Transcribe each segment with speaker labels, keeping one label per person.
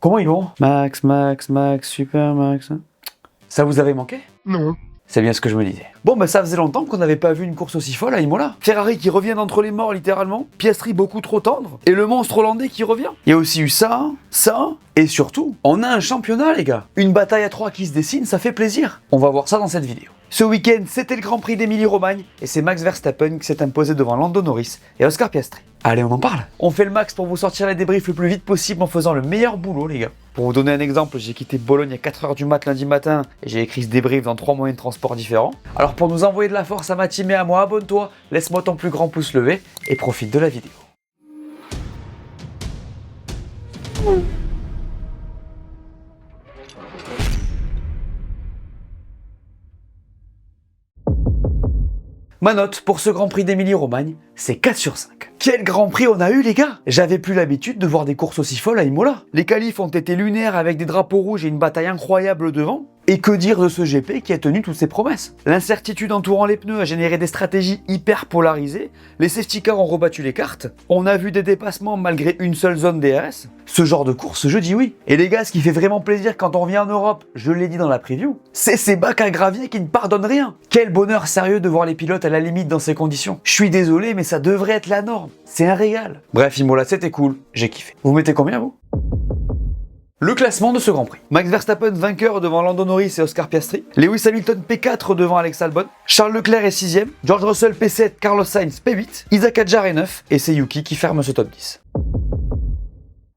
Speaker 1: Comment ils vont? Max, super Max. Ça vous avait manqué?
Speaker 2: Non.
Speaker 1: C'est bien ce que je me disais. Bon, bah ça faisait longtemps qu'on n'avait pas vu une course aussi folle à Imola. Ferrari qui revient d'entre les morts littéralement, Piastri beaucoup trop tendre, et le monstre hollandais qui revient. Il y a aussi eu ça, et surtout, on a un championnat les gars. Une bataille à 3 qui se dessine, ça fait plaisir. On va voir ça dans cette vidéo. Ce week-end, c'était le Grand Prix d'Émilie-Romagne, et c'est Max Verstappen qui s'est imposé devant Lando Norris et Oscar Piastri. Allez, on en parle. On fait le max pour vous sortir les débriefs le plus vite possible en faisant le meilleur boulot, les gars. Pour vous donner un exemple, j'ai quitté Bologne à 4h du mat lundi matin et j'ai écrit ce débrief dans 3 moyens de transport différents. Alors pour nous envoyer de la force à ma team et à moi, abonne-toi, laisse-moi ton plus grand pouce levé et profite de la vidéo. Ma note pour ce Grand Prix d'Émilie-Romagne, c'est 4 sur 5. Quel Grand Prix on a eu les gars! J'avais plus l'habitude de voir des courses aussi folles à Imola. Les qualifs ont été lunaires avec des drapeaux rouges et une bataille incroyable devant. Et que dire de ce GP qui a tenu toutes ses promesses? L'incertitude entourant les pneus a généré des stratégies hyper polarisées, les safety cars ont rebattu les cartes, on a vu des dépassements malgré une seule zone DRS. Ce genre de course, je dis oui. Et les gars, ce qui fait vraiment plaisir quand on vient en Europe, je l'ai dit dans la preview, c'est ces bacs à gravier qui ne pardonnent rien. Quel bonheur sérieux de voir les pilotes à la limite dans ces conditions. Je suis désolé, mais ça devrait être la norme. C'est un régal. Bref, Imola, c'était cool, j'ai kiffé. Vous mettez combien vous? Le classement de ce Grand Prix. Max Verstappen vainqueur devant Lando Norris et Oscar Piastri. Lewis Hamilton P4 devant Alex Albon. Charles Leclerc est 6ème. George Russell P7, Carlos Sainz P8. Isaac Hadjar est 9 et c'est Yuki qui ferme ce top 10.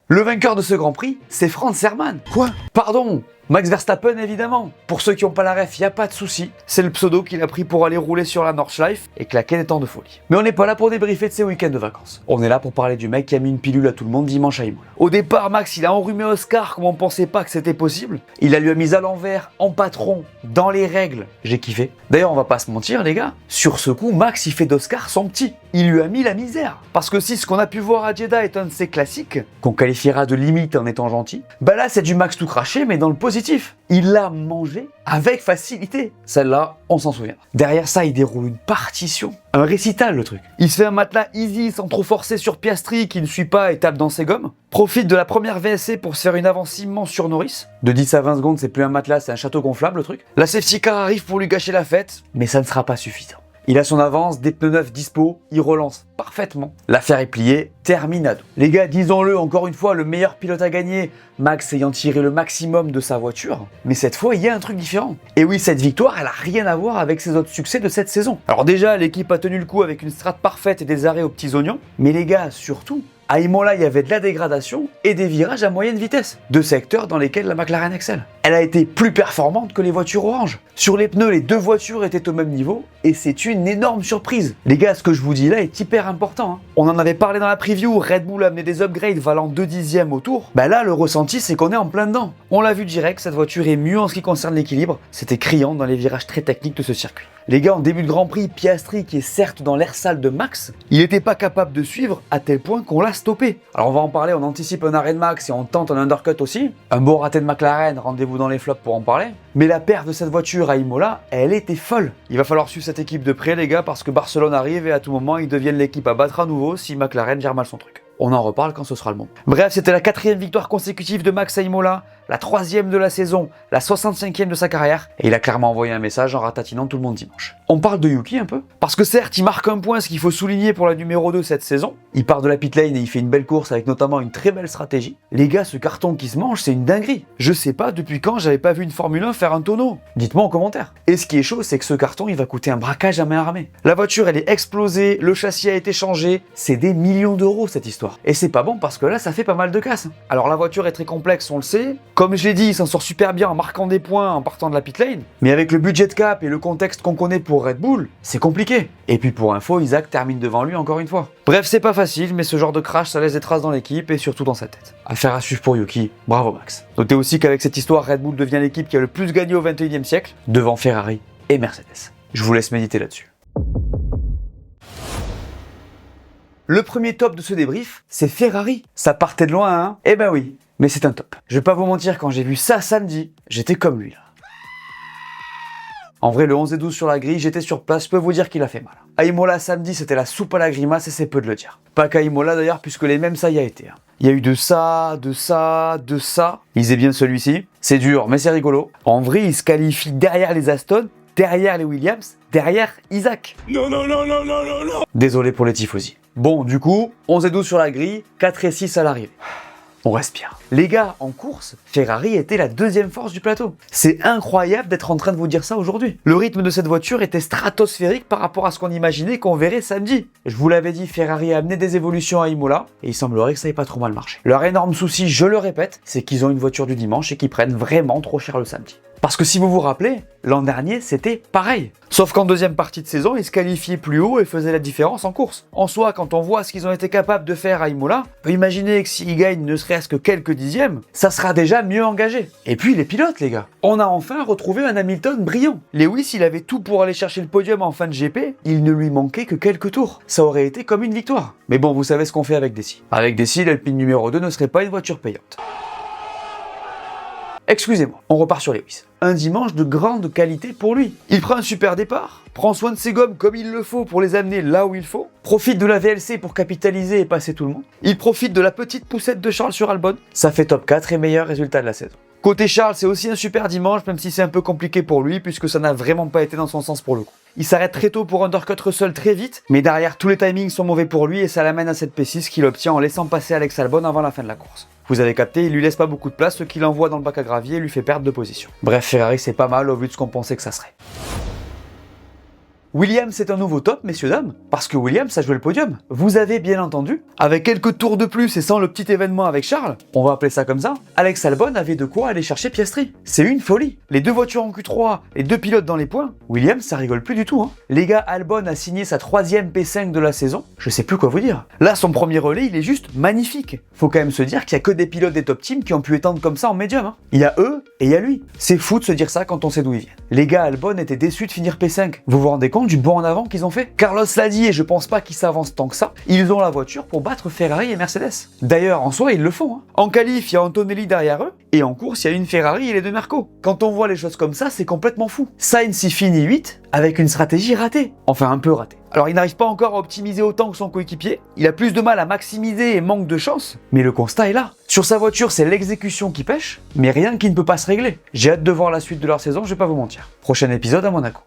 Speaker 1: Le vainqueur de ce Grand Prix, c'est Franz Herrmann. Quoi? Pardon, Max Verstappen évidemment. Pour ceux qui n'ont pas la ref, y a pas de souci. C'est le pseudo qu'il a pris pour aller rouler sur la Nordschleife et claquer des temps de folie. Mais on n'est pas là pour débriefer de ses week-ends de vacances. On est là pour parler du mec qui a mis une pilule à tout le monde dimanche à Imola. Au départ, Max il a enrhumé Oscar comme on pensait pas que c'était possible. Il la lui a mise à l'envers, en patron, dans les règles. J'ai kiffé. D'ailleurs, on va pas se mentir les gars. Sur ce coup, Max il fait d'Oscar son petit. Il lui a mis la misère. Parce que si ce qu'on a pu voir à Jeddah est un de ses classiques, qu'on qualifiera de limite en étant gentil, bah là c'est du Max tout craché mais dans le positif. Il l'a mangé avec facilité. Celle-là, on s'en souvient. Derrière ça, il déroule une partition. Un récital le truc. Il se fait un matelas easy sans trop forcer sur Piastri qui ne suit pas et tape dans ses gommes. Profite de la première VSC pour se faire une avance immense sur Norris. De 10 à 20 secondes, c'est plus un matelas, c'est un château gonflable le truc. La safety car arrive pour lui gâcher la fête, mais ça ne sera pas suffisant. Il a son avance, des pneus neufs dispo, il relance parfaitement. L'affaire est pliée, terminado. Les gars, disons-le encore une fois, le meilleur pilote à gagner, Max ayant tiré le maximum de sa voiture. Mais cette fois, il y a un truc différent. Et oui, cette victoire, elle a rien à voir avec ses autres succès de cette saison. Alors déjà, l'équipe a tenu le coup avec une strat parfaite et des arrêts aux petits oignons. Mais les gars, surtout, à Imola, il y avait de la dégradation et des virages à moyenne vitesse. Deux secteurs dans lesquels la McLaren excelle. Elle a été plus performante que les voitures orange. Sur les pneus, les deux voitures étaient au même niveau et c'est une énorme surprise. Les gars, ce que je vous dis là est hyper important. On en avait parlé dans la preview, Red Bull a amené des upgrades valant 2 dixièmes au tour. Bah là, le ressenti, c'est qu'on est en plein dedans. On l'a vu direct, cette voiture est mieux en ce qui concerne l'équilibre. C'était criant dans les virages très techniques de ce circuit. Les gars, en début de Grand Prix, Piastri, qui est certes dans l'air sale de Max, il n'était pas capable de suivre à tel point qu'on l'a stoppé. Alors on va en parler, on anticipe un arrêt de Max et on tente un undercut aussi. Un beau raté de McLaren, rendez-vous dans les flops pour en parler. Mais la perte de cette voiture à Imola, elle était folle. Il va falloir suivre cette équipe de près les gars, parce que Barcelone arrive et à tout moment, ils deviennent l'équipe à battre à nouveau si McLaren gère mal son truc. On en reparle quand ce sera le moment. Bref, c'était la 4e victoire consécutive de Max à Imola, la 3e de la saison, la 65e de sa carrière, et il a clairement envoyé un message en ratatinant tout le monde dimanche. On parle de Yuki un peu, parce que certes, il marque un point, ce qu'il faut souligner pour la numéro 2 cette saison. Il part de la pit lane et il fait une belle course avec notamment une très belle stratégie. Les gars, ce carton qui se mange, c'est une dinguerie. Je sais pas depuis quand j'avais pas vu une Formule 1 faire un tonneau. Dites-moi en commentaire. Et ce qui est chaud, c'est que ce carton, il va coûter un braquage à main armée. La voiture, elle est explosée, le châssis a été changé, c'est des millions d'euros cette histoire. Et c'est pas bon parce que là, ça fait pas mal de casse. Alors la voiture est très complexe, on le sait. Comme je l'ai dit, il s'en sort super bien en marquant des points en partant de la pit lane. Mais avec le budget cap et le contexte qu'on connaît pour Red Bull, c'est compliqué. Et puis pour info, Isaac termine devant lui encore une fois. Bref, c'est pas facile, mais ce genre de crash, ça laisse des traces dans l'équipe et surtout dans sa tête. Affaire à suivre pour Yuki, bravo Max. Notez aussi qu'avec cette histoire, Red Bull devient l'équipe qui a le plus gagné au 21e siècle, devant Ferrari et Mercedes. Je vous laisse méditer là-dessus. Le premier top de ce débrief, c'est Ferrari. Ça partait de loin, hein? Eh ben oui, mais c'est un top. Je vais pas vous mentir, quand j'ai vu ça samedi, j'étais comme lui là. En vrai, le 11 et 12 sur la grille, j'étais sur place, je peux vous dire qu'il a fait mal. À Imola samedi, c'était la soupe à la grimace et c'est peu de le dire. Pas qu'à Imola d'ailleurs, puisque les mêmes ça y a été. Il y a eu de ça, de ça, de ça. Il est bien celui-ci. C'est dur, mais c'est rigolo. En vrai, il se qualifie derrière les Aston, derrière les Williams, derrière Isaac. Non. Désolé pour les tifosi. Bon, du coup, 11 et 12 sur la grille, 4 et 6 à l'arrivée. On respire. Les gars, en course, Ferrari était la deuxième force du plateau. C'est incroyable d'être en train de vous dire ça aujourd'hui. Le rythme de cette voiture était stratosphérique par rapport à ce qu'on imaginait qu'on verrait samedi. Je vous l'avais dit, Ferrari a amené des évolutions à Imola et il semblerait que ça n'ait pas trop mal marché. Leur énorme souci, je le répète, c'est qu'ils ont une voiture du dimanche et qu'ils prennent vraiment trop cher le samedi. Parce que si vous vous rappelez, l'an dernier, c'était pareil. Sauf qu'en deuxième partie de saison, ils se qualifiaient plus haut et faisaient la différence en course. En soi, quand on voit ce qu'ils ont été capables de faire à Imola, on peut imaginer que s'ils gagnent ne serait-ce que quelques dixièmes, ça sera déjà mieux engagé. Et puis les pilotes, les gars. On a enfin retrouvé un Hamilton brillant. Lewis, il avait tout pour aller chercher le podium en fin de GP, il ne lui manquait que quelques tours. Ça aurait été comme une victoire. Mais bon, vous savez ce qu'on fait avec Desi. Avec Desi, l'Alpine numéro 2 ne serait pas une voiture payante. Excusez-moi, on repart sur Lewis. Un dimanche de grande qualité pour lui. Il prend un super départ, prend soin de ses gommes comme il le faut pour les amener là où il faut, profite de la VLC pour capitaliser et passer tout le monde. Il profite de la petite poussette de Charles sur Albon. Ça fait top 4 et meilleur résultat de la saison. Côté Charles, c'est aussi un super dimanche, même si c'est un peu compliqué pour lui, puisque ça n'a vraiment pas été dans son sens pour le coup. Il s'arrête très tôt pour undercut Russell très vite, mais derrière tous les timings sont mauvais pour lui et ça l'amène à cette P6 qu'il obtient en laissant passer Alex Albon avant la fin de la course. Vous avez capté, il lui laisse pas beaucoup de place, ce qui l'envoie dans le bac à gravier et lui fait perdre de position. Bref, Ferrari c'est pas mal au vu de ce qu'on pensait que ça serait. Williams c'est un nouveau top, messieurs dames, parce que Williams a joué le podium. Vous avez bien entendu, avec quelques tours de plus et sans le petit événement avec Charles, on va appeler ça comme ça, Alex Albon avait de quoi aller chercher Piastri. C'est une folie. Les deux voitures en Q3, les deux pilotes dans les points, Williams ça rigole plus du tout. Les gars, Albon a signé sa 3e P5 de la saison, je sais plus quoi vous dire. Là, son premier relais, il est juste magnifique. Faut quand même se dire qu'il y a que des pilotes des top teams qui ont pu étendre comme ça en médium. Il y a eux et il y a lui. C'est fou de se dire ça quand on sait d'où ils viennent. Les gars, Albon étaient déçus de finir P5. Vous vous rendez compte du bond en avant qu'ils ont fait? Carlos l'a dit et je pense pas qu'ils s'avancent tant que ça. Ils ont la voiture pour battre Ferrari et Mercedes. D'ailleurs, en soi, ils le font. En qualif, il y a Antonelli derrière eux et en course, il y a une Ferrari et les deux Merco. Quand on voit les choses comme ça, c'est complètement fou. Sainz y finit 8 avec une stratégie ratée. Enfin, un peu ratée. Alors, il n'arrive pas encore à optimiser autant que son coéquipier. Il a plus de mal à maximiser et manque de chance. Mais le constat est là. Sur sa voiture, c'est l'exécution qui pêche, mais rien qui ne peut pas se régler. J'ai hâte de voir la suite de leur saison, je vais pas vous mentir. Prochain épisode à Monaco.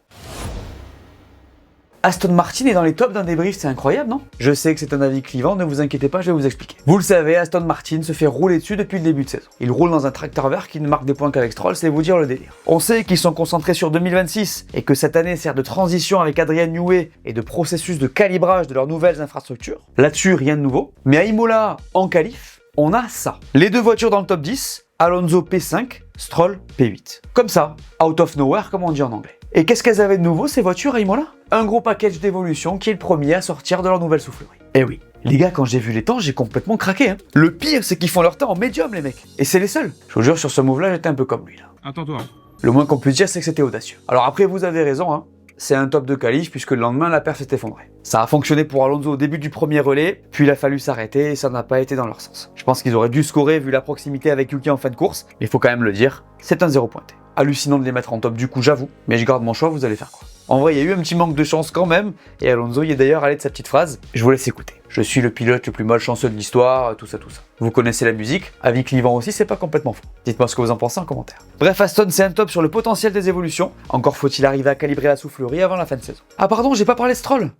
Speaker 1: Aston Martin est dans les tops d'un débrief, c'est incroyable, non? Je sais que c'est un avis clivant, ne vous inquiétez pas, je vais vous expliquer. Vous le savez, Aston Martin se fait rouler dessus depuis le début de saison. Il roule dans un tracteur vert qui ne marque des points qu'avec Stroll, c'est vous dire le délire. On sait qu'ils sont concentrés sur 2026 et que cette année sert de transition avec Adrian Newey et de processus de calibrage de leurs nouvelles infrastructures. Là-dessus, rien de nouveau. Mais à Imola, en qualif, on a ça. Les deux voitures dans le top 10, Alonso P5, Stroll P8. Comme ça, out of nowhere comme on dit en anglais. Et qu'est-ce qu'elles avaient de nouveau ces voitures à Imola? Un gros package d'évolution qui est le premier à sortir de leur nouvelle soufflerie. Eh oui, les gars, quand j'ai vu les temps, j'ai complètement craqué. Le pire, c'est qu'ils font leur temps en médium, les mecs. Et c'est les seuls. Je vous jure, sur ce move-là, j'étais un peu comme lui, là.
Speaker 2: Attends-toi.
Speaker 1: Le moins qu'on puisse dire, c'est que c'était audacieux. Alors après, vous avez raison, c'est un top de qualif puisque le lendemain, la perf s'est effondrée. Ça a fonctionné pour Alonso au début du premier relais, puis il a fallu s'arrêter et ça n'a pas été dans leur sens. Je pense qu'ils auraient dû scorer vu la proximité avec Yuki en fin de course, mais il faut quand même le dire, c'est un 0 pointé. Hallucinant de les mettre en top du coup, j'avoue, mais je garde mon choix, vous allez faire quoi? En vrai, il y a eu un petit manque de chance quand même, et Alonso y est d'ailleurs allé de sa petite phrase, je vous laisse écouter. Je suis le pilote le plus malchanceux de l'histoire, tout ça. Vous connaissez la musique, avis clivant aussi, c'est pas complètement faux. Dites-moi ce que vous en pensez en commentaire. Bref, Aston, c'est un top sur le potentiel des évolutions, encore faut-il arriver à calibrer la soufflerie avant la fin de saison. Ah pardon, j'ai pas parlé de Stroll.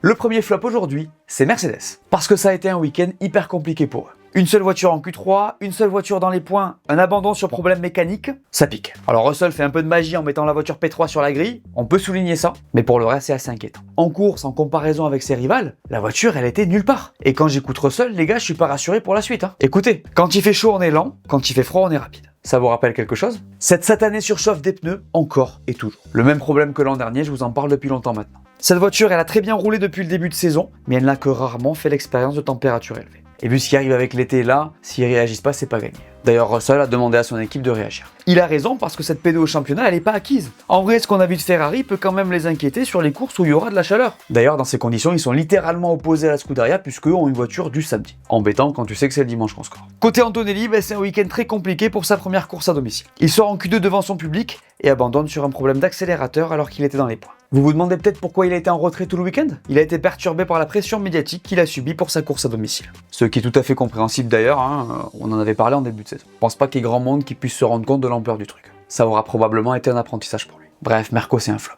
Speaker 1: Le premier flop aujourd'hui, c'est Mercedes. Parce que ça a été un week-end hyper compliqué pour eux. Une seule voiture en Q3, une seule voiture dans les points, un abandon sur problème mécanique, ça pique. Alors Russell fait un peu de magie en mettant la voiture P3 sur la grille, on peut souligner ça, mais pour le reste c'est assez inquiétant. En course, en comparaison avec ses rivales, la voiture elle était nulle part. Et quand j'écoute Russell, les gars, je suis pas rassuré pour la suite. Écoutez, quand il fait chaud on est lent, quand il fait froid on est rapide. Ça vous rappelle quelque chose? Cette satanée surchauffe des pneus, encore et toujours. Le même problème que l'an dernier, je vous en parle depuis longtemps maintenant. Cette voiture, elle a très bien roulé depuis le début de saison, mais elle n'a que rarement fait l'expérience de température élevée. Et vu ce qui arrive avec l'été là, s'ils réagissent pas, c'est pas gagné. D'ailleurs, Russell a demandé à son équipe de réagir. Il a raison parce que cette P2 au championnat, elle est pas acquise. En vrai, ce qu'on a vu de Ferrari peut quand même les inquiéter sur les courses où il y aura de la chaleur. D'ailleurs, dans ces conditions, ils sont littéralement opposés à la Scuderia puisqu'eux ont une voiture du samedi. Embêtant quand tu sais que c'est le dimanche qu'on score. Côté Antonelli, c'est un week-end très compliqué pour sa première course à domicile. Il sort en Q2 devant son public et abandonne sur un problème d'accélérateur alors qu'il était dans les points. Vous vous demandez peut-être pourquoi il a été en retrait tout le week-end? Il a été perturbé par la pression médiatique qu'il a subie pour sa course à domicile. Ce qui est tout à fait compréhensible d'ailleurs, on en avait parlé en début de saison. Je pense pas qu'il y ait grand monde qui puisse se rendre compte de l'ampleur du truc. Ça aura probablement été un apprentissage pour lui. Bref, Merco c'est un flop.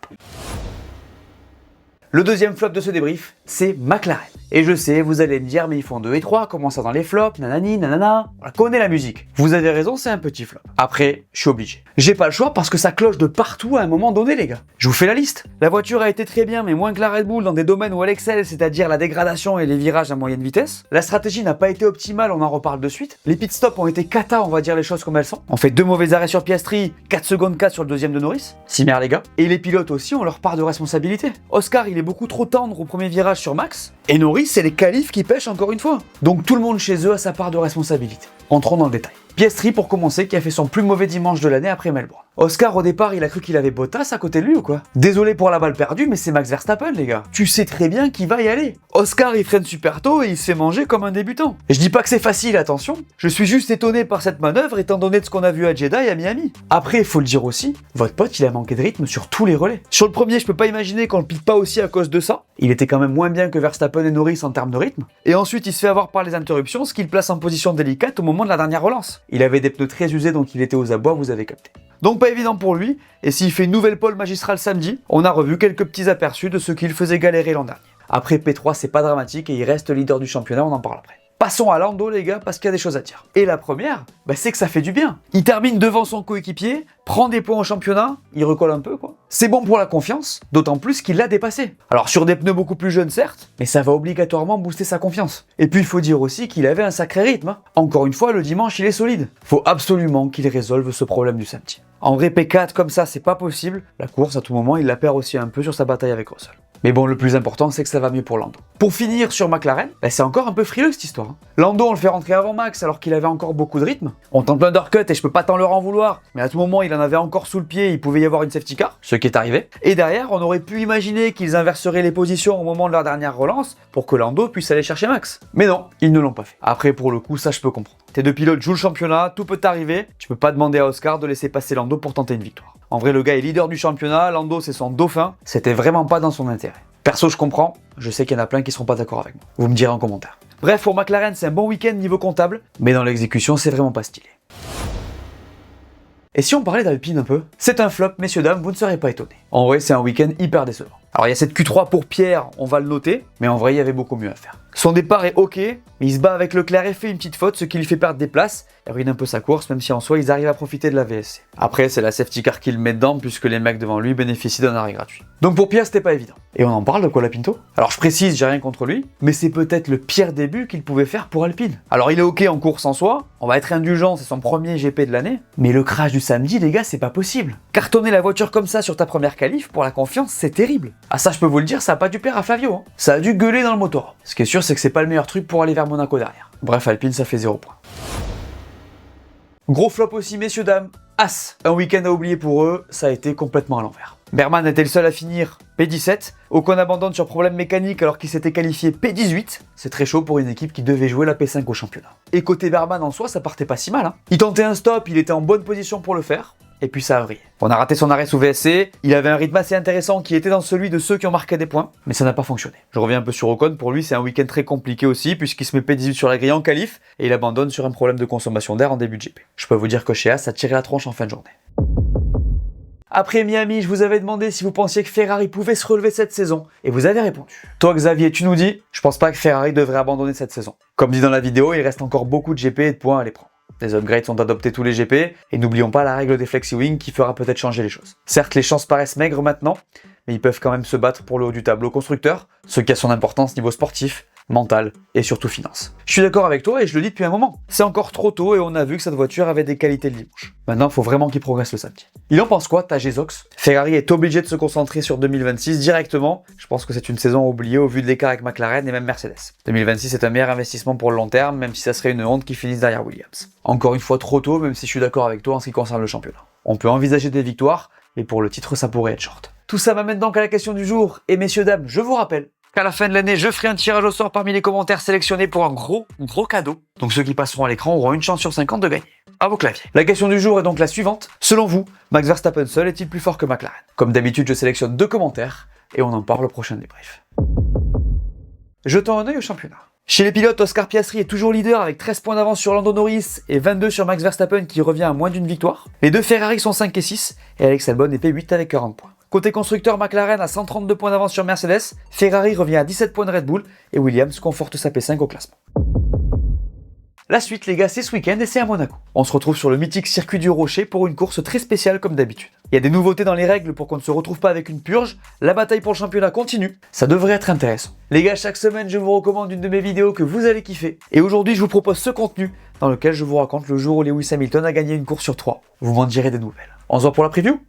Speaker 1: Le deuxième flop de ce débrief, c'est McLaren. Et je sais, vous allez me dire, mais ils font 2 et 3, comment ça dans les flops, nanani, nanana. On la connaît la musique. Vous avez raison, c'est un petit flop. Après, je suis obligé. J'ai pas le choix parce que ça cloche de partout à un moment donné, les gars. Je vous fais la liste. La voiture a été très bien, mais moins que la Red Bull dans des domaines où elle excelle, c'est-à-dire la dégradation et les virages à moyenne vitesse. La stratégie n'a pas été optimale, on en reparle de suite. Les pit stops ont été cata, on va dire les choses comme elles sont. On fait 2 mauvais arrêts sur Piastri, 4 secondes 4 sur le deuxième de Norris. Cimer, les gars. Et les pilotes aussi ont leur part de responsabilité. Oscar, il est beaucoup trop tendre au premier virage sur Max. Et Norris, c'est les qualifs qui pêchent encore une fois. Donc tout le monde chez eux a sa part de responsabilité. Entrons dans le détail. Piastri, pour commencer, qui a fait son plus mauvais dimanche de l'année après Melbourne. Oscar, au départ, il a cru qu'il avait Bottas à côté de lui ou quoi? Désolé pour la balle perdue, mais c'est Max Verstappen, les gars. Tu sais très bien qu'il va y aller. Oscar, il freine super tôt et il se fait manger comme un débutant. Et je dis pas que c'est facile, attention. Je suis juste étonné par cette manœuvre étant donné de ce qu'on a vu à Jeddah et à Miami. Après, il faut le dire aussi, votre pote, il a manqué de rythme sur tous les relais. Sur le premier, je peux pas imaginer qu'on le pique pas aussi à cause de ça. Il était quand même moins bien que Verstappen et Norris en termes de rythme. Et ensuite, il se fait avoir par les interruptions, ce qui le place en position délicate au moment de la dernière relance. Il avait des pneus très usés, donc il était aux abois, vous avez capté. Donc pas évident pour lui, et s'il fait une nouvelle pole magistrale samedi, on a revu quelques petits aperçus de ce qu'il faisait galérer l'an dernier. Après P3, c'est pas dramatique et il reste leader du championnat, on en parle après. Passons à Lando les gars, parce qu'il y a des choses à dire. Et la première, c'est que ça fait du bien. Il termine devant son coéquipier, prend des points au championnat, il recolle un peu quoi. C'est bon pour la confiance, d'autant plus qu'il l'a dépassé. Alors sur des pneus beaucoup plus jeunes certes, mais ça va obligatoirement booster sa confiance. Et puis il faut dire aussi qu'il avait un sacré rythme. Encore une fois, le dimanche il est solide. Faut absolument qu'il résolve ce problème du samedi. En vrai P4 comme ça c'est pas possible, la course à tout moment il la perd aussi un peu sur sa bataille avec Russell. Mais bon, le plus important, c'est que ça va mieux pour Lando. Pour finir sur McLaren, c'est encore un peu frileux cette histoire. Lando, on le fait rentrer avant Max alors qu'il avait encore beaucoup de rythme. On tente l'undercut et je peux pas tant leur en vouloir. Mais à tout moment, il en avait encore sous le pied, il pouvait y avoir une safety car, ce qui est arrivé. Et derrière, on aurait pu imaginer qu'ils inverseraient les positions au moment de leur dernière relance pour que Lando puisse aller chercher Max. Mais non, ils ne l'ont pas fait. Après, pour le coup, ça je peux comprendre. Tes deux pilotes jouent le championnat, tout peut arriver. Tu peux pas demander à Oscar de laisser passer Lando pour tenter une victoire. En vrai, le gars est leader du championnat, Lando c'est son dauphin, c'était vraiment pas dans son intérêt. Perso, je comprends, je sais qu'il y en a plein qui seront pas d'accord avec moi. Vous me direz en commentaire. Bref, pour McLaren, c'est un bon week-end niveau comptable, mais dans l'exécution, c'est vraiment pas stylé. Et si on parlait d'Alpine un peu? C'est un flop, messieurs dames, vous ne serez pas étonnés. En vrai, c'est un week-end hyper décevant. Alors il y a cette Q3 pour Pierre, on va le noter, mais en vrai, il y avait beaucoup mieux à faire. Son départ est ok, mais il se bat avec Leclerc et fait une petite faute, ce qui lui fait perdre des places, et ruine un peu sa course, même si en soi, ils arrivent à profiter de la VSC. Après, c'est la safety car qui le met dedans, puisque les mecs devant lui bénéficient d'un arrêt gratuit. Donc pour Pierre, c'était pas évident. Et on en parle de Colapinto? Alors je précise, j'ai rien contre lui, mais c'est peut-être le pire début qu'il pouvait faire pour Alpine. Alors il est ok en course en soi, on va être indulgent, c'est son premier GP de l'année, mais le crash du samedi, les gars, c'est pas possible. Cartonner la voiture comme ça sur ta première qualif, pour la confiance, c'est terrible. Ah ça, je peux vous le dire, ça a pas dû plaire à Flavio. Ça a dû gueuler dans le moteur. Ce qui est sûr, c'est que c'est pas le meilleur truc pour aller vers Monaco derrière. Bref, Alpine, ça fait 0 points. Gros flop aussi, messieurs, dames. As, un week-end à oublier pour eux, ça a été complètement à l'envers. Berman était le seul à finir P17, Ocon abandonne sur problème mécanique alors qu'il s'était qualifié P18, c'est très chaud pour une équipe qui devait jouer la P5 au championnat. Et côté Berman en soi, ça partait pas si mal. Il tentait un stop, il était en bonne position pour le faire, et puis ça a vrillé. On a raté son arrêt sous VSC, il avait un rythme assez intéressant qui était dans celui de ceux qui ont marqué des points, mais ça n'a pas fonctionné. Je reviens un peu sur Ocon, pour lui c'est un week-end très compliqué aussi, puisqu'il se met P18 sur la grille en qualif, et il abandonne sur un problème de consommation d'air en début de GP. Je peux vous dire que chez As, ça a tiré la tronche en fin de journée. Après Miami, je vous avais demandé si vous pensiez que Ferrari pouvait se relever cette saison, et vous avez répondu. Toi Xavier, tu nous dis, je pense pas que Ferrari devrait abandonner cette saison. Comme dit dans la vidéo, il reste encore beaucoup de GP et de points à les prendre. Les upgrades sont adoptés tous les GP, et n'oublions pas la règle des flexi-wing qui fera peut-être changer les choses. Certes, les chances paraissent maigres maintenant, mais ils peuvent quand même se battre pour le haut du tableau constructeur, ce qui a son importance niveau sportif, mental et surtout finance. Je suis d'accord avec toi et je le dis depuis un moment. C'est encore trop tôt et on a vu que cette voiture avait des qualités le dimanche. Maintenant, il faut vraiment qu'il progresse le samedi. Il en pense quoi, Tagezox? Ferrari est obligé de se concentrer sur 2026 directement. Je pense que c'est une saison oubliée au vu de l'écart avec McLaren et même Mercedes. 2026 est un meilleur investissement pour le long terme, même si ça serait une honte qu'ils finissent derrière Williams. Encore une fois trop tôt, même si je suis d'accord avec toi en ce qui concerne le championnat. On peut envisager des victoires, mais pour le titre, ça pourrait être short. Tout ça m'amène donc à la question du jour. Et messieurs, dames, je vous rappelle qu'à la fin de l'année, je ferai un tirage au sort parmi les commentaires sélectionnés pour un gros cadeau. Donc ceux qui passeront à l'écran auront une chance sur 50 de gagner. À vos claviers. La question du jour est donc la suivante. Selon vous, Max Verstappen seul est-il plus fort que McLaren? Comme d'habitude, je sélectionne 2 commentaires et on en parle au prochain débrief. Jetons un œil au championnat. Chez les pilotes, Oscar Piastri est toujours leader avec 13 points d'avance sur Lando Norris et 22 sur Max Verstappen qui revient à moins d'une victoire. Les deux Ferrari sont 5 et 6 et Alex Albon est P8 avec 40 points. Côté constructeur, McLaren a 132 points d'avance sur Mercedes, Ferrari revient à 17 points de Red Bull et Williams conforte sa P5 au classement. La suite les gars, c'est ce week-end et c'est à Monaco. On se retrouve sur le mythique circuit du Rocher pour une course très spéciale comme d'habitude. Il y a des nouveautés dans les règles pour qu'on ne se retrouve pas avec une purge, la bataille pour le championnat continue, ça devrait être intéressant. Les gars, chaque semaine je vous recommande une de mes vidéos que vous allez kiffer. Et aujourd'hui je vous propose ce contenu dans lequel je vous raconte le jour où Lewis Hamilton a gagné une course sur 3. Vous m'en direz des nouvelles. On se voit pour la preview ?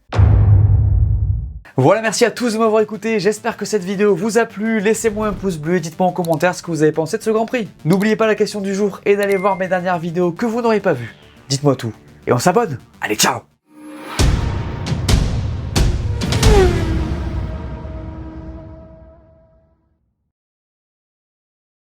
Speaker 1: Voilà, merci à tous de m'avoir écouté, j'espère que cette vidéo vous a plu, laissez-moi un pouce bleu et dites-moi en commentaire ce que vous avez pensé de ce Grand Prix. N'oubliez pas la question du jour et d'aller voir mes dernières vidéos que vous n'aurez pas vues. Dites-moi tout et on s'abonne. Allez, ciao!